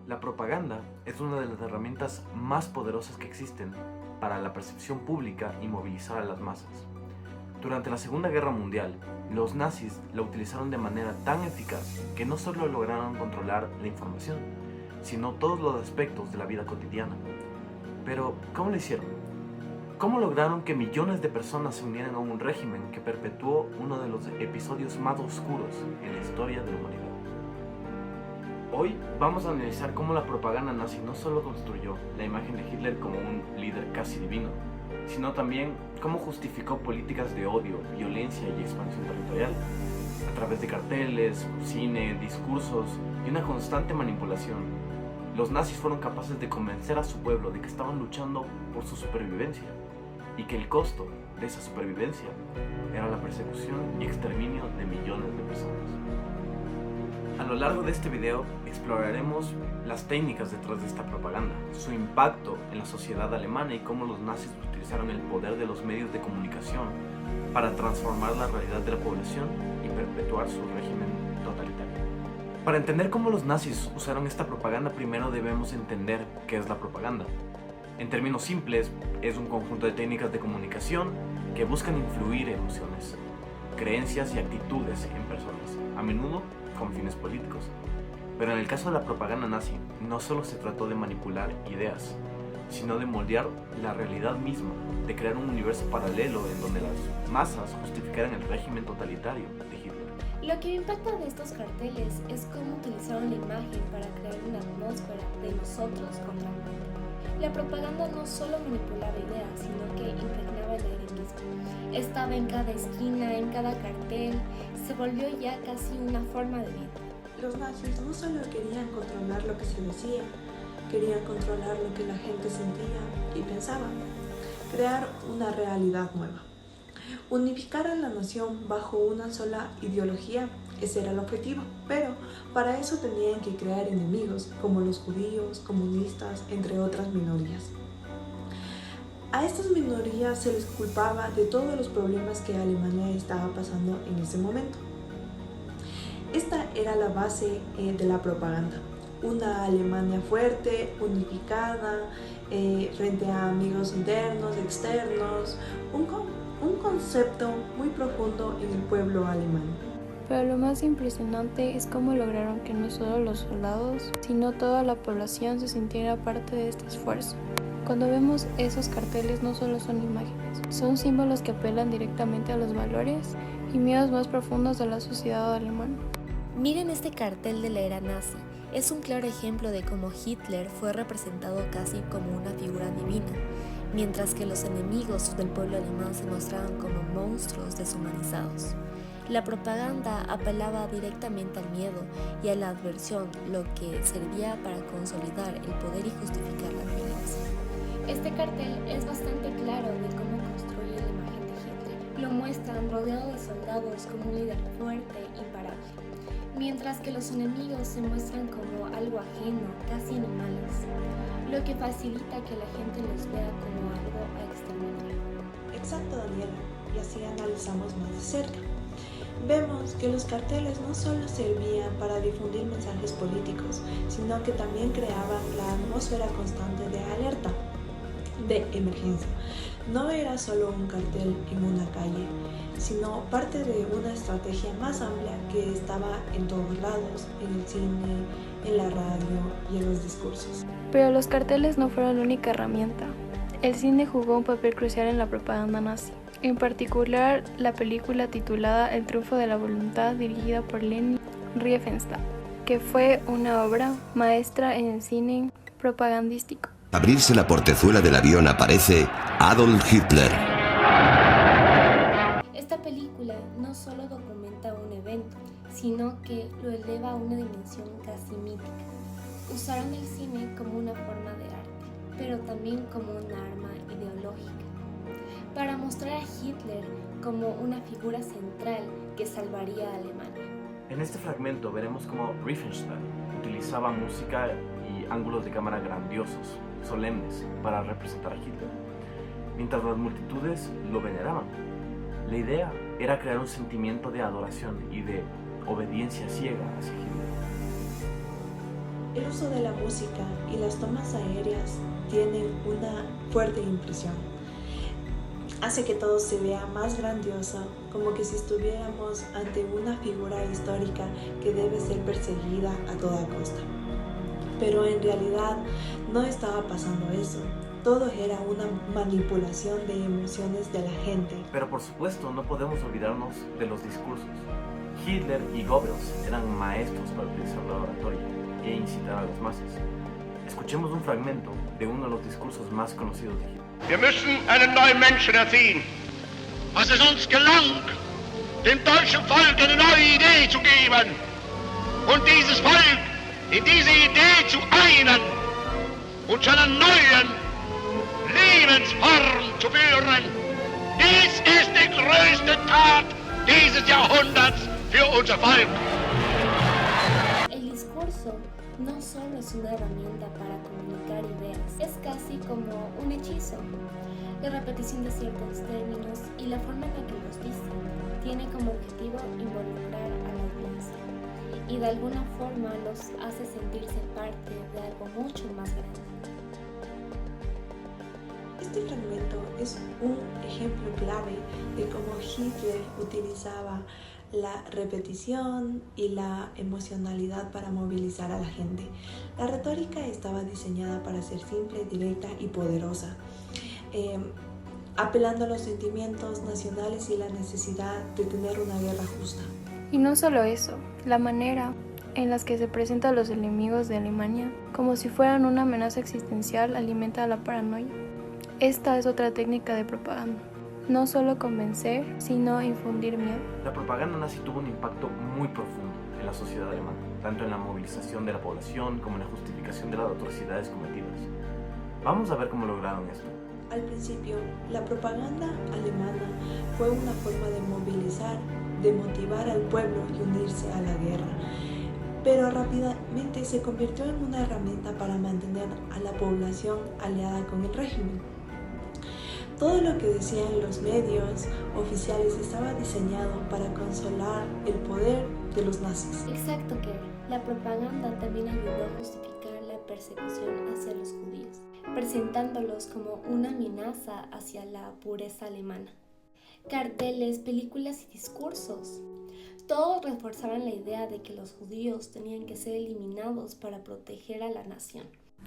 La propaganda es una de las herramientas más poderosas que existen para la percepción pública y movilizar a las masas. Durante la Segunda Guerra Mundial, los nazis la utilizaron de manera tan eficaz que no solo lograron controlar la información, sino todos los aspectos de la vida cotidiana. Pero, ¿cómo lo hicieron? ¿Cómo lograron que millones de personas se unieran a un régimen que perpetuó uno de los episodios más oscuros en la historia de la humanidad? Hoy vamos a analizar cómo la propaganda nazi no solo construyó la imagen de Hitler como un líder casi divino, sino también cómo justificó políticas de odio, violencia y expansión territorial, a través de carteles, cine, discursos y una constante manipulación. Los nazis fueron capaces de convencer a su pueblo de que estaban luchando por su supervivencia y que el costo de esa supervivencia era la persecución y exterminio de millones de personas. A lo largo de este video exploraremos las técnicas detrás de esta propaganda, su impacto en la sociedad alemana y cómo los nazis utilizaron el poder de los medios de comunicación para transformar la realidad de la población y perpetuar su régimen totalitario. Para entender cómo los nazis usaron esta propaganda, primero debemos entender qué es la propaganda. En términos simples, es un conjunto de técnicas de comunicación que buscan influir emociones, creencias y actitudes en personas, a menudo con fines políticos. Pero en el caso de la propaganda nazi, no solo se trató de manipular ideas, sino de moldear la realidad misma, de crear un universo paralelo en donde las masas justificaran el régimen totalitario de Hitler. Lo que me impacta de estos carteles es cómo utilizaron la imagen para crear una atmósfera de nosotros contra el mundo. La propaganda no solo manipulaba ideas, sino que impregnaba el aire mismo. Estaba en cada esquina, en cada cartel, se volvió ya casi una forma de vida. Los nazis no solo querían controlar lo que se decía, querían controlar lo que la gente sentía y pensaba, crear una realidad nueva. Unificar a la nación bajo una sola ideología, ese era el objetivo, pero para eso tenían que crear enemigos como los judíos, comunistas, entre otras minorías. A estas minorías se les culpaba de todos los problemas que Alemania estaba pasando en ese momento. Esta era la base de la propaganda, una Alemania fuerte, unificada, frente a amigos internos, externos, un concepto muy profundo en el pueblo alemán. Pero lo más impresionante es cómo lograron que no solo los soldados, sino toda la población se sintiera parte de este esfuerzo. Cuando vemos esos carteles no solo son imágenes, son símbolos que apelan directamente a los valores y miedos más profundos de la sociedad alemana. Miren este cartel de la era nazi. Es un claro ejemplo de cómo Hitler fue representado casi como una figura divina, mientras que los enemigos del pueblo alemán se mostraban como monstruos deshumanizados. La propaganda apelaba directamente al miedo y a la adversión, lo que servía para consolidar el poder y justificar la violencia. Este cartel es bastante claro de cómo construye la imagen de Hitler. Lo muestran rodeado de soldados como un líder fuerte e imparable, mientras que los enemigos se muestran como algo ajeno, casi animales, lo que facilita que la gente los vea como algo a exterminar. Exacto, Daniela, y así analizamos más de cerca. Vemos que los carteles no solo servían para difundir mensajes políticos, sino que también creaban la atmósfera constante de alerta, de emergencia. No era solo un cartel en una calle, sino parte de una estrategia más amplia que estaba en todos lados, en el cine, en la radio y en los discursos. Pero los carteles no fueron la única herramienta. El cine jugó un papel crucial en la propaganda nazi. En particular, la película titulada El triunfo de la voluntad, dirigida por Leni Riefenstahl, que fue una obra maestra en el cine propagandístico. Abrirse la portezuela del avión aparece Adolf Hitler. Esta película no solo documenta un evento, sino que lo eleva a una dimensión casi mítica. Usaron el cine como una forma de arte, pero también como un arma ideológica, para mostrar a Hitler como una figura central que salvaría a Alemania. En este fragmento veremos cómo Riefenstahl utilizaba música y ángulos de cámara grandiosos, solemnes, para representar a Hitler, mientras las multitudes lo veneraban. La idea era crear un sentimiento de adoración y de obediencia ciega hacia Hitler. El uso de la música y las tomas aéreas tienen una fuerte impresión. Hace que todo se vea más grandioso, como que si estuviéramos ante una figura histórica que debe ser perseguida a toda costa. Pero en realidad no estaba pasando eso. Todo era una manipulación de emociones de la gente. Pero por supuesto no podemos olvidarnos de los discursos. Hitler y Goebbels eran maestros para utilizar la oratoria e incitar a las masas. Escuchemos un fragmento de uno de los discursos más conocidos de Hitler. Wir müssen einen neuen Menschen erziehen. Was es uns gelang, dem deutschen Volk eine neue Idee zu geben und dieses Volk in diese Idee zu einen und zu einer neuen Lebensform zu führen. Dies ist die größte Tat dieses Jahrhunderts für unser Volk. El discurso no solo es una herramienta para comunicar ideas, es casi como un hechizo. La repetición de ciertos términos y la forma en la que los dice tiene como objetivo involucrar a la audiencia y de alguna forma los hace sentirse parte de algo mucho más grande. Este fragmento es un ejemplo clave de cómo Hitler utilizaba la repetición y la emocionalidad para movilizar a la gente. La retórica estaba diseñada para ser simple, directa y poderosa, apelando a los sentimientos nacionales y la necesidad de tener una guerra justa. Y no solo eso, la manera en la que se presentan a los enemigos de Alemania como si fueran una amenaza existencial alimenta la paranoia. Esta es otra técnica de propaganda. No solo convencer, sino infundir miedo. La propaganda nazi tuvo un impacto muy profundo en la sociedad alemana, tanto en la movilización de la población como en la justificación de las atrocidades cometidas. Vamos a ver cómo lograron esto. Al principio, la propaganda alemana fue una forma de movilizar, de motivar al pueblo y unirse a la guerra, pero rápidamente se convirtió en una herramienta para mantener a la población aliada con el régimen. Todo lo que decían los medios oficiales estaba diseñado para consolar el poder de los nazis. Exacto, que la propaganda también ayudó a justificar la persecución hacia los judíos, presentándolos como una amenaza hacia la pureza alemana. Carteles, películas y discursos, todos reforzaban la idea de que los judíos tenían que ser eliminados para proteger a la nación.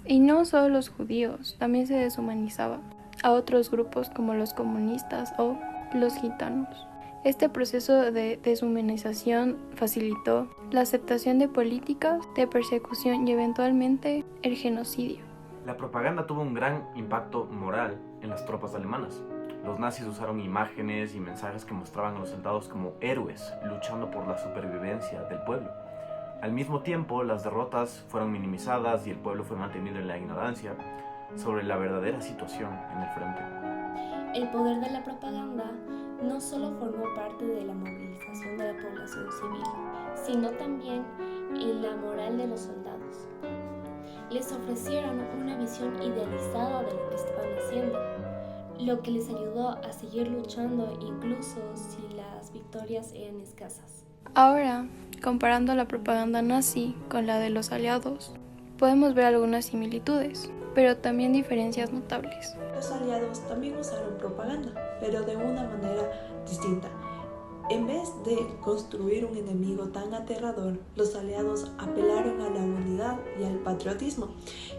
Y no solo los judíos, también se deshumanizaba a otros grupos como los comunistas o los gitanos. Este proceso de deshumanización facilitó la aceptación de políticas de persecución y eventualmente el genocidio. La propaganda tuvo un gran impacto moral en las tropas alemanas. Los nazis usaron imágenes y mensajes que mostraban a los soldados como héroes luchando por la supervivencia del pueblo. Al mismo tiempo, las derrotas fueron minimizadas y el pueblo fue mantenido en la ignorancia sobre la verdadera situación en el frente. El poder de la propaganda no solo formó parte de la movilización de la población civil, sino también en la moral de los soldados. Les ofrecieron una visión idealizada de lo que estaban haciendo, lo que les ayudó a seguir luchando incluso si las victorias eran escasas. Ahora, comparando la propaganda nazi con la de los aliados, podemos ver algunas similitudes, pero también diferencias notables. Los aliados también usaron propaganda, pero de una manera distinta. En vez de construir un enemigo tan aterrador, los aliados apelaron a la unidad y al patriotismo.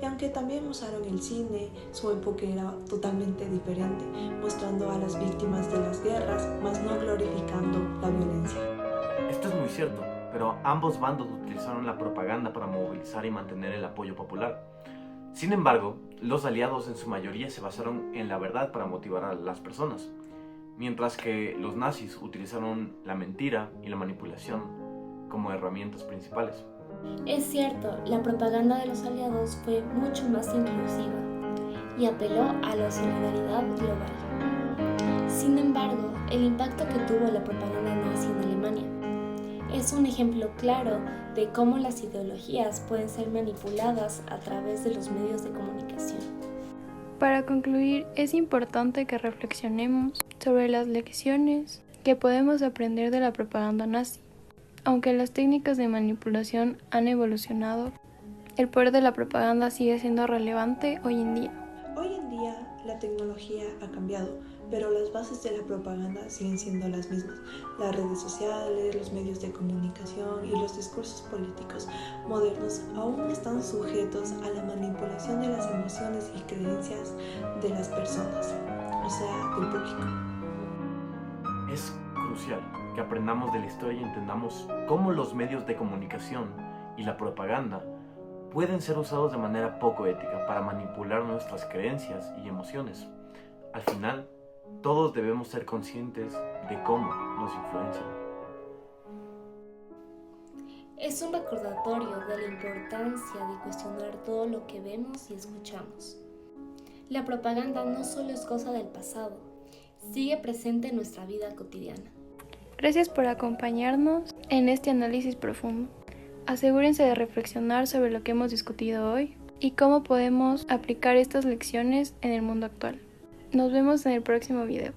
Y aunque también usaron el cine, su enfoque era totalmente diferente, mostrando a las víctimas de las guerras, mas no glorificando la violencia. Esto es muy cierto, pero ambos bandos utilizaron la propaganda para movilizar y mantener el apoyo popular. Sin embargo, los aliados en su mayoría se basaron en la verdad para motivar a las personas, mientras que los nazis utilizaron la mentira y la manipulación como herramientas principales. Es cierto, la propaganda de los aliados fue mucho más inclusiva y apeló a la solidaridad global. Sin embargo, el impacto que tuvo la propaganda nazi en Alemania es un ejemplo claro de cómo las ideologías pueden ser manipuladas a través de los medios de comunicación. Para concluir, es importante que reflexionemos sobre las lecciones que podemos aprender de la propaganda nazi. Aunque las técnicas de manipulación han evolucionado, el poder de la propaganda sigue siendo relevante hoy en día. Hoy en día la tecnología ha cambiado, pero las bases de la propaganda siguen siendo las mismas. Las redes sociales, los medios de comunicación y los discursos políticos modernos aún están sujetos a la manipulación de las emociones y creencias de las personas, o sea, del público. Es crucial que aprendamos de la historia y entendamos cómo los medios de comunicación y la propaganda pueden ser usados de manera poco ética para manipular nuestras creencias y emociones. Al final, todos debemos ser conscientes de cómo nos influencian. Es un recordatorio de la importancia de cuestionar todo lo que vemos y escuchamos. La propaganda no solo es cosa del pasado, sigue presente en nuestra vida cotidiana. Gracias por acompañarnos en este análisis profundo. Asegúrense de reflexionar sobre lo que hemos discutido hoy y cómo podemos aplicar estas lecciones en el mundo actual. Nos vemos en el próximo video.